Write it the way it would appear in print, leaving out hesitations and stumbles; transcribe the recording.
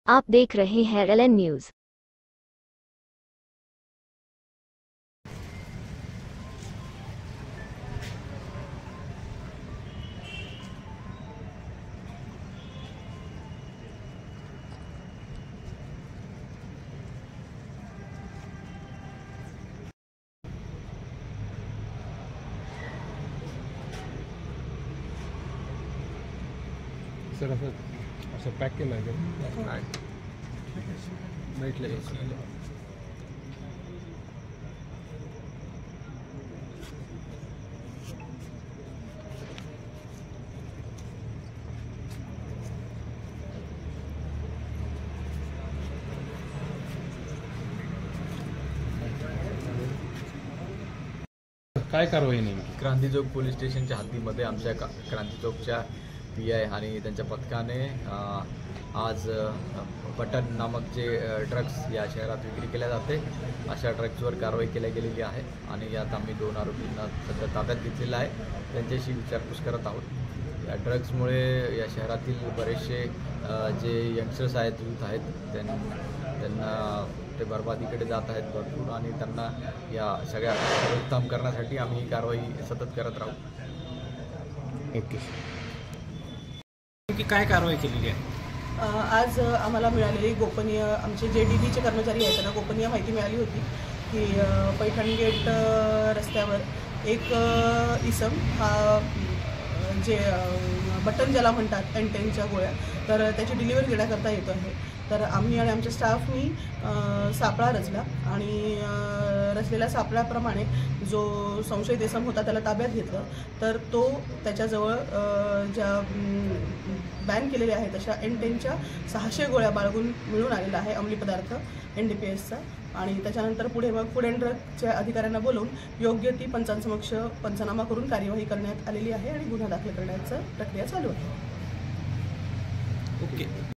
आप देख रहे हैं LN न्यूज। सर असं पॅक केलं आहे भेटले काय कारवाई नेमकी? क्रांती चौक पोलीस स्टेशनच्या हद्दीमध्ये आमच्या क्रांती चौकच्या PI आणि त्यांच्या पथकाने आज बटन नामक जे ड्रग्स या शहरात विक्री केल्या जाते अशा ड्रग्सवर कारवाई केल्या गेलेली आहे आणि यात आम्ही 2 आरोपींना सध्या ताब्यात घेतलेला आहे। त्यांच्याशी विचारपूस करत आहोत। या ड्रग्समुळे या शहरातील बरेचसे जे यंगस्टर्स आहेत, यूथ आहेत, त्यांना ते बर्बादीकडे जात आहेत भरपूर आणि त्यांना या सगळ्या रोकथाम करण्यासाठी आम्ही ही कारवाई सतत करत राहू। ओके, की काय कारवाई केलेली आहे? आज आम्हाला मिळालेली गोपनीय आमचे जे DBचे कर्मचारी आहेत त्यांना गोपनीय माहिती मिळाली होती की पैठण गेट रस्त्यावर एक इसम हा जे बटन ज्याला म्हणतात एंटेनच्या गोळ्या, तर त्याची डिलिव्हरी देण्याकरता येतो आहे। तर आम्ही आणि आमच्या स्टाफनी सापळा रचला आणि रचलेल्या सापळ्याप्रमाणे जो संशयित इसम होता त्याला ताब्यात घेतलं। तर तो त्याच्याजवळ ज्या बॅन केलेल्या आहेत अशा एंटेनच्या 600 गोळ्या बाळगून मिळून आलेला आहे अंमली पदार्थ NDPSचा। आणि त्याच्यानंतर पुढे मग फूड अँड ड्रगच्या अधिकाऱ्यांना बोलवून योग्य ती पंचांसमक्ष पंचनामा करून कार्यवाही करण्यात आलेली आहे आणि गुन्हा दाखल करण्याची प्रक्रिया चालू आहे। ओके।